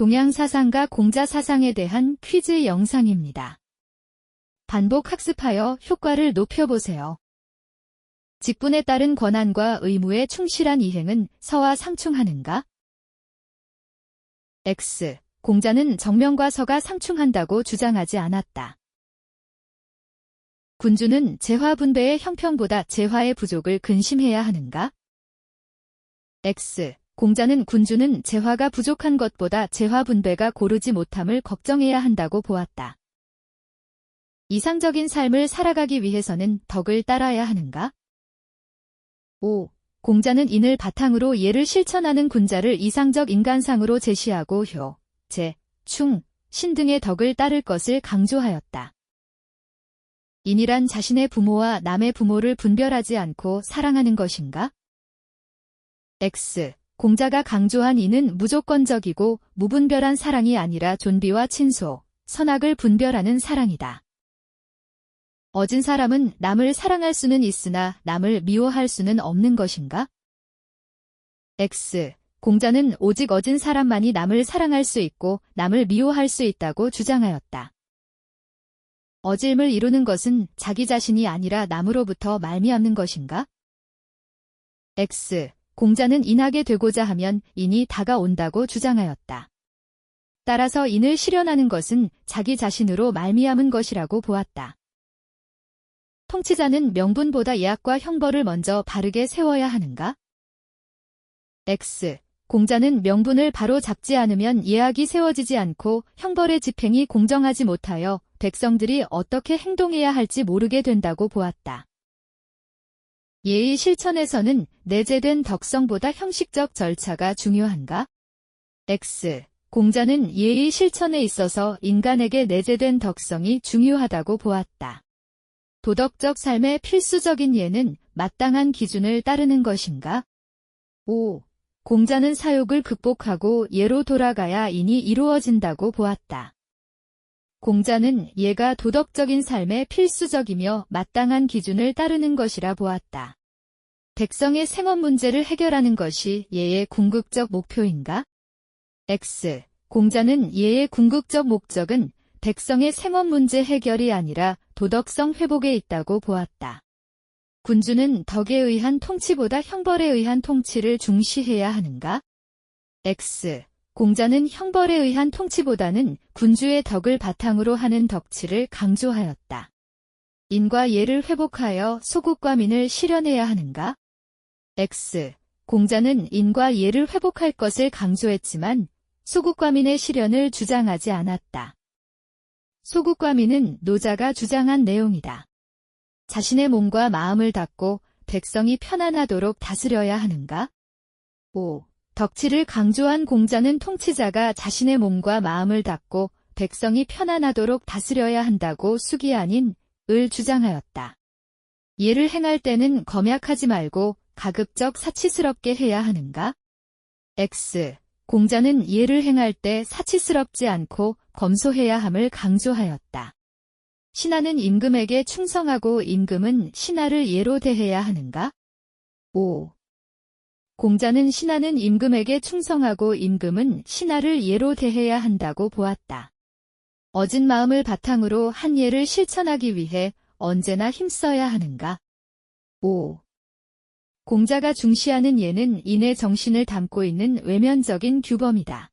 동양사상과 공자사상에 대한 퀴즈 영상입니다. 반복 학습하여 효과를 높여보세요. 직분에 따른 권한과 의무에 충실한 이행은 서와 상충하는가? X. 공자는 정명과 서가 상충한다고 주장하지 않았다. 군주는 재화 분배의 형편보다 재화의 부족을 근심해야 하는가? X. 공자는 군주는 재화가 부족한 것보다 재화 분배가 고르지 못함을 걱정해야 한다고 보았다. 이상적인 삶을 살아가기 위해서는 덕을 따라야 하는가? 5. 공자는 인을 바탕으로 예를 실천하는 군자를 이상적 인간상으로 제시하고 효, 재, 충, 신 등의 덕을 따를 것을 강조하였다. 인이란 자신의 부모와 남의 부모를 분별하지 않고 사랑하는 것인가? X. 공자가 강조한 인은 무조건적이고 무분별한 사랑이 아니라 존비와 친소, 선악을 분별하는 사랑이다. 어진 사람은 남을 사랑할 수는 있으나 남을 미워할 수는 없는 것인가? X. 공자는 오직 어진 사람만이 남을 사랑할 수 있고 남을 미워할 수 있다고 주장하였다. 어질을 이루는 것은 자기 자신이 아니라 남으로부터 말미암는 것인가? X. 공자는 인하게 되고자 하면 인이 다가온다고 주장하였다. 따라서 인을 실현하는 것은 자기 자신으로 말미암은 것이라고 보았다. 통치자는 명분보다 예악과 형벌을 먼저 바르게 세워야 하는가? X. 공자는 명분을 바로 잡지 않으면 예악이 세워지지 않고 형벌의 집행이 공정하지 못하여 백성들이 어떻게 행동해야 할지 모르게 된다고 보았다. 예의 실천에서는 내재된 덕성보다 형식적 절차가 중요한가? X. 공자는 예의 실천에 있어서 인간에게 내재된 덕성이 중요하다고 보았다. 도덕적 삶의 필수적인 예는 마땅한 기준을 따르는 것인가? 5. 공자는 사욕을 극복하고 예로 돌아가야 인이 이루어진다고 보았다. 공자는 예가 도덕적인 삶의 필수적이며 마땅한 기준을 따르는 것이라 보았다. 백성의 생업 문제를 해결하는 것이 예의 궁극적 목표인가? X. 공자는 예의 궁극적 목적은 백성의 생업 문제 해결이 아니라 도덕성 회복에 있다고 보았다. 군주는 덕에 의한 통치보다 형벌에 의한 통치를 중시해야 하는가? X. 공자는 형벌에 의한 통치보다는 군주의 덕을 바탕으로 하는 덕치를 강조하였다. 인과 예를 회복하여 소국과 민을 실현해야 하는가? X. 공자는 인과 예를 회복할 것을 강조했지만 소국과 민의 실현을 주장하지 않았다. 소국과 민은 노자가 주장한 내용이다. 자신의 몸과 마음을 닫고 백성이 편안하도록 다스려야 하는가? 5. 덕치를 강조한 공자는 통치자가 자신의 몸과 마음을 닫고 백성이 편안하도록 다스려야 한다고 숙이 아닌 을 주장하였다. 예를 행할 때는 검약하지 말고 가급적 사치스럽게 해야 하는가? X. 공자는 예를 행할 때 사치스럽지 않고 검소해야 함을 강조하였다. 신하는 임금에게 충성하고 임금은 신하를 예로 대해야 하는가? 5. 공자는 신하는 임금에게 충성하고 임금은 신하를 예로 대해야 한다고 보았다. 어진 마음을 바탕으로 한 예를 실천하기 위해 언제나 힘써야 하는가? 5. 공자가 중시하는 예는 인의 정신을 담고 있는 외면적인 규범이다.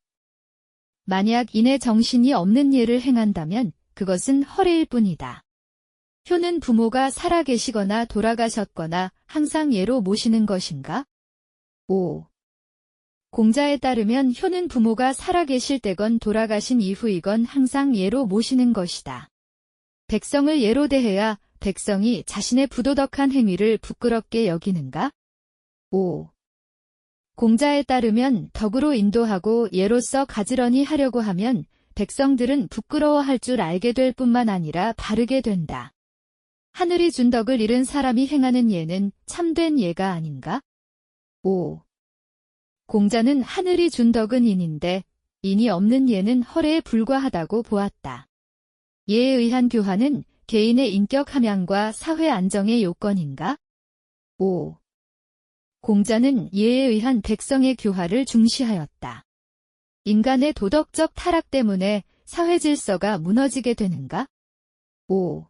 만약 인의 정신이 없는 예를 행한다면 그것은 허례일 뿐이다. 효는 부모가 살아계시거나 돌아가셨거나 항상 예로 모시는 것인가? 5. 공자에 따르면 효는 부모가 살아계실 때건 돌아가신 이후이건 항상 예로 모시는 것이다. 백성을 예로 대해야 백성이 자신의 부도덕한 행위를 부끄럽게 여기는가? 5. 공자에 따르면 덕으로 인도하고 예로서 가지런히 하려고 하면 백성들은 부끄러워할 줄 알게 될 뿐만 아니라 바르게 된다. 하늘이 준 덕을 잃은 사람이 행하는 예는 참된 예가 아닌가? 5. 공자는 하늘이 준 덕은 인인데 인이 없는 예는 허례에 불과하다고 보았다. 예에 의한 교화는 개인의 인격 함양과 사회 안정의 요건인가? 5. 공자는 예에 의한 백성의 교화를 중시하였다. 인간의 도덕적 타락 때문에 사회 질서가 무너지게 되는가? 5.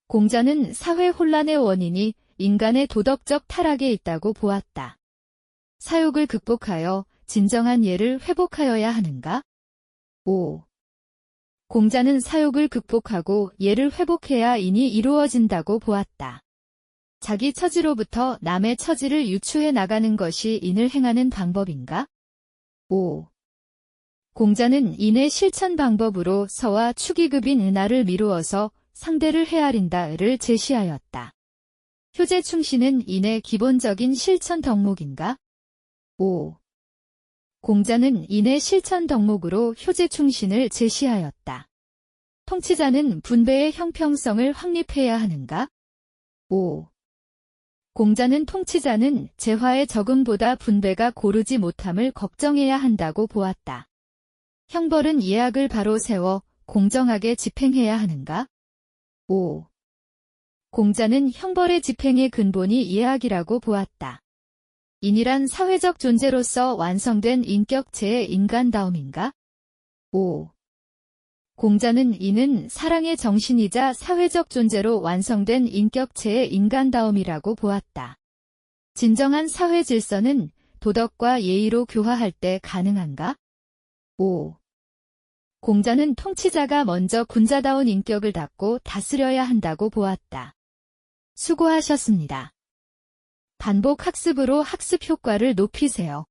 공자는 사회 혼란의 원인이 인간의 도덕적 타락에 있다고 보았다. 사욕을 극복하여 진정한 예를 회복하여야 하는가? 5. 공자는 사욕을 극복하고 예를 회복해야 인이 이루어진다고 보았다. 자기 처지로부터 남의 처지를 유추해 나가는 것이 인을 행하는 방법인가? 5. 공자는 인의 실천 방법으로 서와 축의급인 은하를 미루어서 상대를 헤아린다를 제시하였다. 효제충신은 인의 기본적인 실천 덕목인가? 5. 공자는 인의 실천 덕목으로 효제충신을 제시하였다. 통치자는 분배의 형평성을 확립해야 하는가? 5. 공자는 통치자는 재화의 적음보다 분배가 고르지 못함을 걱정해야 한다고 보았다. 형벌은 예악을 바로 세워 공정하게 집행해야 하는가? 5. 공자는 형벌의 집행의 근본이 예악이라고 보았다. 인이란 사회적 존재로서 완성된 인격체의 인간다움인가? 5. 공자는 인은 사랑의 정신이자 사회적 존재로 완성된 인격체의 인간다움이라고 보았다. 진정한 사회 질서는 도덕과 예의로 교화할 때 가능한가? 5. 공자는 통치자가 먼저 군자다운 인격을 닦고 다스려야 한다고 보았다. 수고하셨습니다. 반복 학습으로 학습 효과를 높이세요.